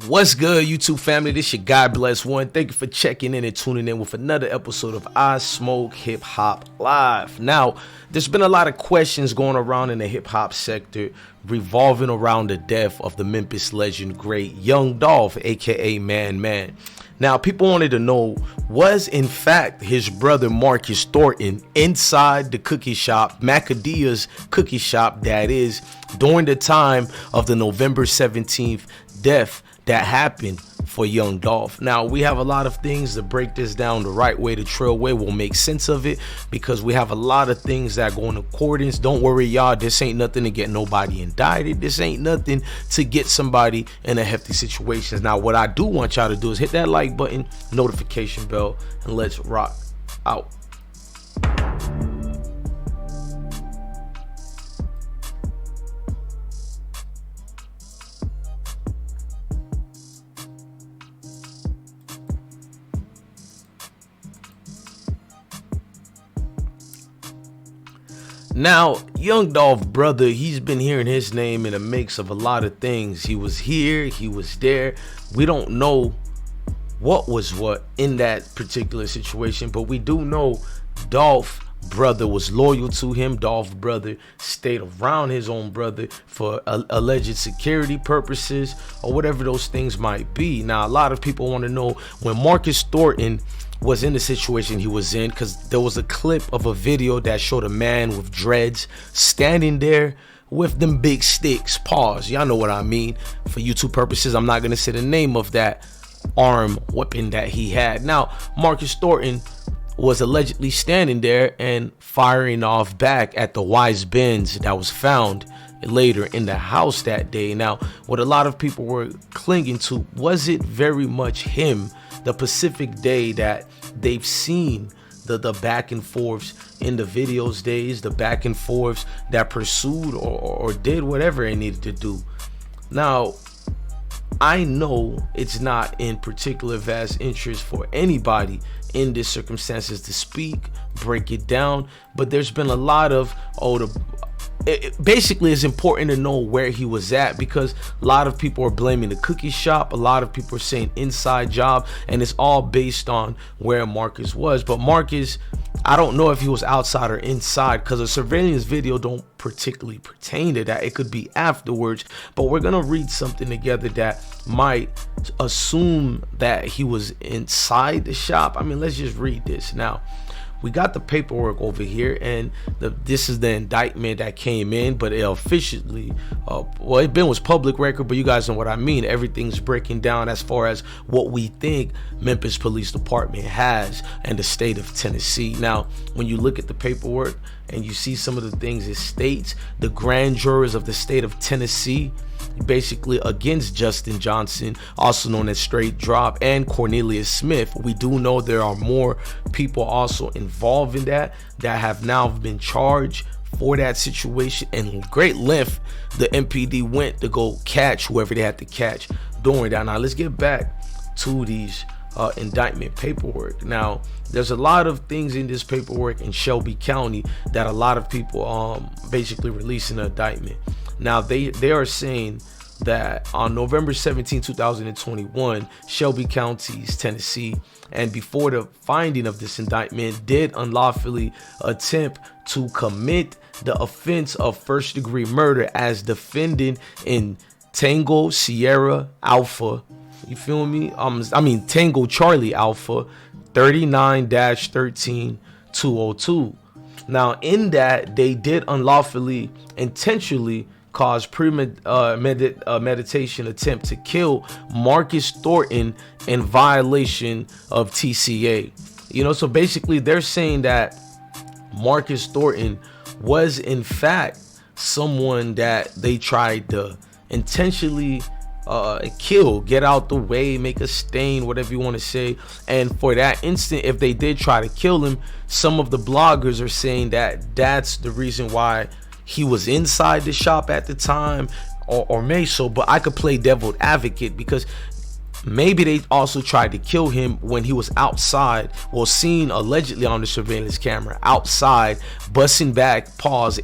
What's good, YouTube family? This your God Bless One. Thank you for checking in and tuning in with another episode of I Smoke Hip Hop Live. Now, there's been a lot of questions going around in the hip hop sector revolving around the death of the Memphis legend great Young Dolph, aka Man. Now, people wanted to know, was in fact his brother Marcus Thornton inside the cookie shop, Makeda'S cookie shop, that is, during the time of the November 17th death that happened for Young Dolph? Now, we have a lot of things to break this down the right way, the trail way. We'll make sense of it because we have a lot of things that go in accordance. Don't worry, y'all. This ain't nothing to get nobody indicted. This ain't nothing to get somebody in a hefty situation. Now, what I do want y'all to do is hit that like button, notification bell, and let's rock out. Now, Young Dolph, brother, he's been hearing his name in a mix of a lot of things. He was here, he was there. We don't know what was what in that particular situation, but we do know Dolph, brother, was loyal to him. Dolph, brother, stayed around his own brother for alleged security purposes or whatever those things might be. Now, a lot of people want to know when Marcus Thornton was in the situation he was in, because there was a clip of a video that showed a man with dreads standing there with them big sticks. Pause. Y'all know what I mean. For YouTube purposes, I'm not going to say the name of that arm weapon that he had. Now, Marcus Thornton was allegedly standing there and firing off back at the Wise Benz that was found later in the house that day. Now, what a lot of people were clinging to, was it very much him, the Pacific day that they've seen, the back and forths in the videos days, the back and forths that pursued or did whatever it needed to do. Now, I know it's not in particular vast interest for anybody in these circumstances to speak, break it down, but there's been a lot of, basically it's important to know where he was at, because a lot of people are blaming the cookie shop, a lot of people are saying inside job, and it's all based on where Marcus was. But Marcus, I don't know if he was outside or inside, because a surveillance video don't particularly pertain to that. It could be afterwards, but we're gonna read something together that might assume that he was inside the shop. I mean, let's just read this. Now, we got the paperwork over here, and this is the indictment that came in, but it officially, it was public record, but you guys know what I mean. Everything's breaking down as far as what we think Memphis Police Department has and the state of Tennessee. Now, when you look at the paperwork and you see some of the things it states, the grand jurors of the state of Tennessee, basically against Justin Johnson, also known as Straight Drop, and Cornelius Smith. We do know there are more people also involved in that have now been charged for that situation. And great length the MPD went to go catch whoever they had to catch during that. Now, let's get back to these indictment paperwork. Now, there's a lot of things in this paperwork in Shelby County that a lot of people basically releasing an indictment. Now, they are saying that on November 17, 2021, Shelby County's Tennessee, and before the finding of this indictment, did unlawfully attempt to commit the offense of first-degree murder as defendant in Tango Sierra Alpha, you feel me? Tango Charlie Alpha 39-13-202. Now, in that, they did unlawfully, intentionally cause premeditation attempt to kill Marcus Thornton in violation of TCA. So basically they're saying that Marcus Thornton was in fact someone that they tried to intentionally kill, get out the way, make a stain, whatever you want to say. And for that instant, if they did try to kill him, some of the bloggers are saying that that's the reason why he was inside the shop at the time, or may so. But I could play devil's advocate, because maybe they also tried to kill him when he was outside, seen allegedly on the surveillance camera outside, busting back,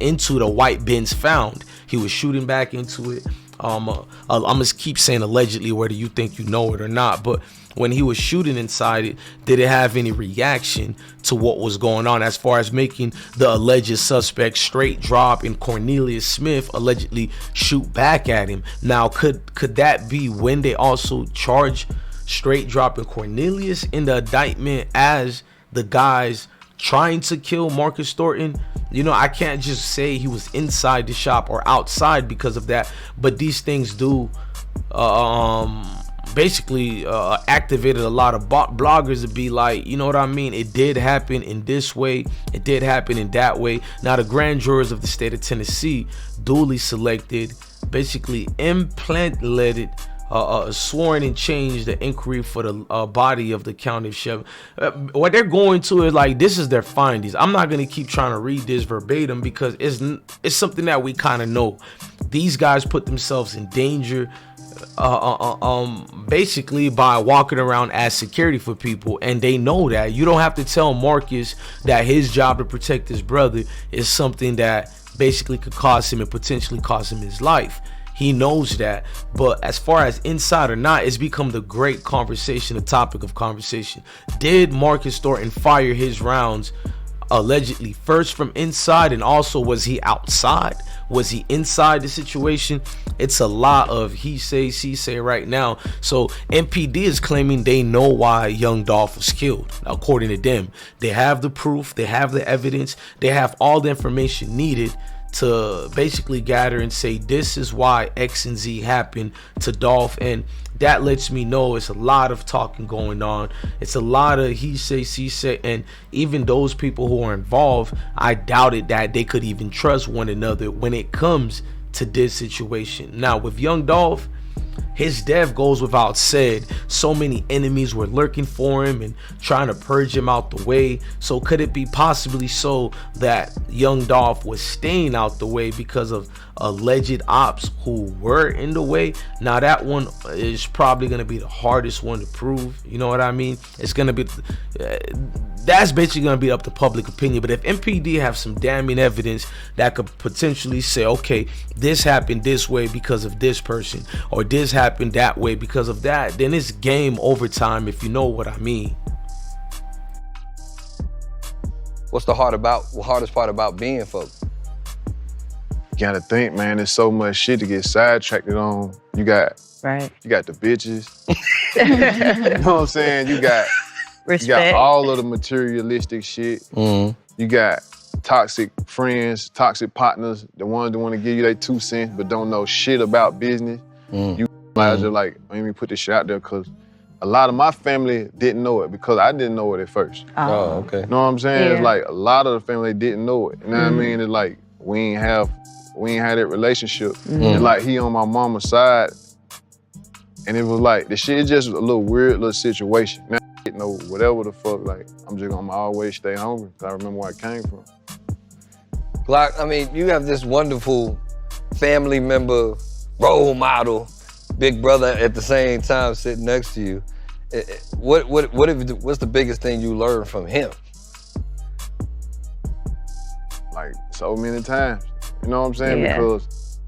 into the white Benz found. He was shooting back into it, I'm gonna keep saying allegedly, whether you think you know it or not, but when he was shooting inside it, did it have any reaction to what was going on as far as making the alleged suspect straight drop and Cornelius Smith allegedly shoot back at him? Now, could that be when they also charge straight dropping Cornelius in the indictment as the guys trying to kill Marcus Thornton? You know, I can't just say he was inside the shop or outside because of that, but these things do basically activated a lot of bloggers to be like, you know what I mean, it did happen in this way, it did happen in that way. Now the grand jurors of the state of Tennessee duly selected, basically implanted, sworn and changed the inquiry for the body of the county sheriff. What they're going to is like, this is their findings. I'm not going to keep trying to read this verbatim because it's something that we kind of know. These guys put themselves in danger basically by walking around as security for people, and they know that. You don't have to tell Marcus that his job to protect his brother is something that basically could cost him and potentially cost him his life. He knows that. But as far as inside or not, it's become the great conversation, the topic of conversation. Did Marcus Thornton fire his rounds allegedly first from inside, and also was he outside? Was he inside the situation? It's a lot of he say, she say right now. So MPD is claiming they know why young Dolph was killed. According to them, they have the proof, they have the evidence, they have all the information needed to basically gather and say this is why X and Z happened to Dolph. And that lets me know it's a lot of talking going on. It's a lot of he say, she say, and even those people who are involved, I doubted that they could even trust one another when it comes to this situation. Now with young Dolph, his death goes without said. So many enemies were lurking for him and trying to purge him out the way. So could it be possibly so that young Dolph was staying out the way because of alleged ops who were in the way? Now that one is probably going to be the hardest one to prove. You know what I mean? It's going to be that's basically going to be up to public opinion. But if MPD have some damning evidence that could potentially say, okay, this happened this way because of this person, or this happened that way because of that, then it's game over time, if you know what I mean. What's the hardest part about being folk? You gotta think, man, there's so much shit to get sidetracked on. You got the bitches. You know what I'm saying? You got all of the materialistic shit. Mm-hmm. You got toxic friends, toxic partners, the ones that want to give you their 2 cents but don't know shit about business. You guys are like, let me put this shit out there, because a lot of my family didn't know it because I didn't know it at first. Oh, okay. You know what I'm saying? Yeah. It's like a lot of the family didn't know it. You know what I mean? It's like we ain't have that relationship. And like he on my mama's side, and it was like the shit is just a little weird little situation. Now I know whatever the fuck, like I'm just gonna always stay hungry because I remember where I came from. Glock, I mean, you have this wonderful family member, role model, big brother at the same time sitting next to you. What's the biggest thing you learned from him? Like so many times, you know what I'm saying? Yeah. Because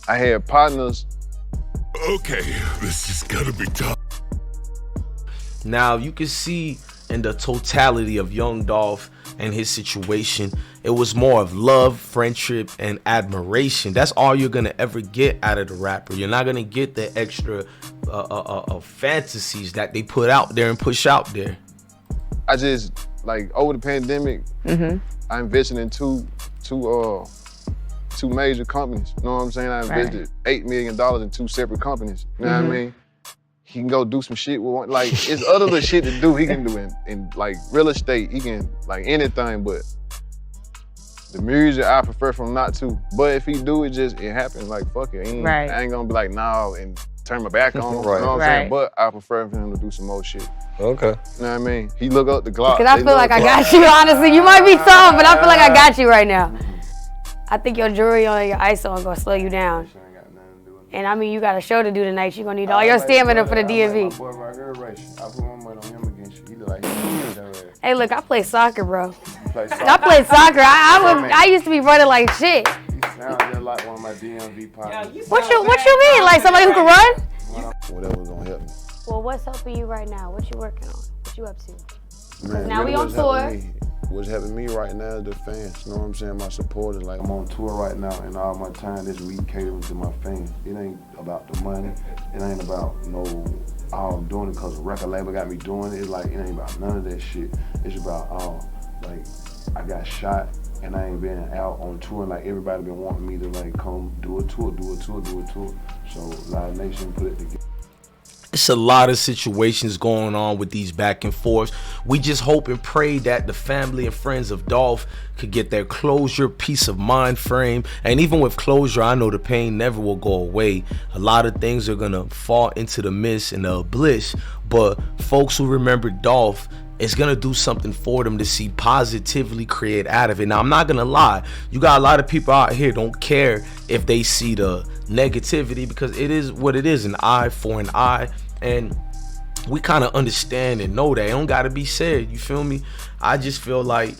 I had partners. Okay, this is gonna be tough. Now you can see in the totality of young Dolph and his situation, it was more of love, friendship, and admiration. That's all you're gonna ever get out of the rapper. You're not gonna get the extra fantasies that they put out there and push out there. I just, like, over the pandemic, I invested in two major companies. You know what I'm saying? I invested $8 million in 2 separate companies. You know what I mean? He can go do some shit with one. Like, it's other little shit to do. He can do in like real estate. He can like anything, but the music I prefer for him not to. But if he do, it happens. Like, fuck it. I ain't gonna be like, nah, and turn my back on him. You know what I'm saying? But I prefer for him to do some more shit. Okay. You know what I mean? He look up the Glock. Because I feel like I got you, honestly. You might be tough, but I feel like I got you right now. I think your jewelry on your ISO is gonna slow you down. And I mean, you got a show to do tonight. You're gonna need all your stamina for the DMV. Hey, look, I play soccer, bro. I played soccer. I used to be running like shit. Sounds just like one of my DMV partners. What you mean? Like somebody who can run? Whatever's gonna help me. Well, what's helping you right now? What you working on? What you up to? Man, now really we on what's tour. helping me- What's helping me right now is the fans. You know what I'm saying? My supporters. Like I'm on tour right now, and all my time this week catering to my fans. It ain't about the money. It ain't about I'm doing it because the record label got me doing it. It's like it ain't about none of that shit. It's about like I got shot and I ain't been out on tour. Like everybody been wanting me to like come do a tour. So Live Nation put it together. It's a lot of situations going on with these back and forths. We just hope and pray that the family and friends of Dolph could get their closure, peace of mind frame. And even with closure, I know the pain never will go away. A lot of things are gonna fall into the mist and the bliss. But folks who remember Dolph, it's gonna do something for them to see positively create out of it. Now, I'm not gonna lie, you got a lot of people out here don't care if they see the negativity, because it is what it is, an eye for an eye. And we kind of understand and know that it don't gotta be said, you feel me? I just feel like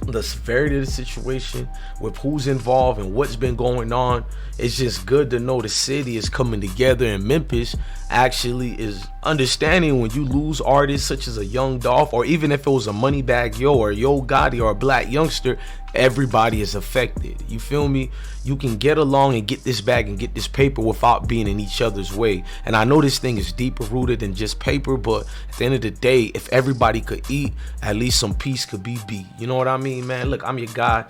the severity of the situation with who's involved and what's been going on, it's just good to know the city is coming together, and Memphis actually is understanding when you lose artists such as a Young Dolph, or even if it was a Moneybagg Yo or Yo Gotti or a black youngster, everybody is affected. You feel me? You can get along and get this bag and get this paper without being in each other's way. And I know this thing is deeper rooted than just paper, but at the end of the day, if everybody could eat, at least some peace could be beat. You know what I mean, man? Look, I'm your guy,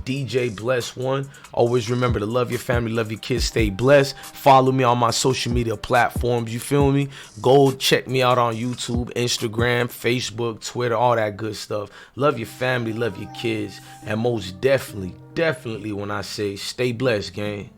DJ Bless One. Always remember to love your family, love your kids, stay blessed. Follow me on my social media platforms, you feel me? Go check me out on YouTube, Instagram, Facebook, Twitter, all that good stuff. Love your family, love your kids, and most definitely when I say stay blessed, gang.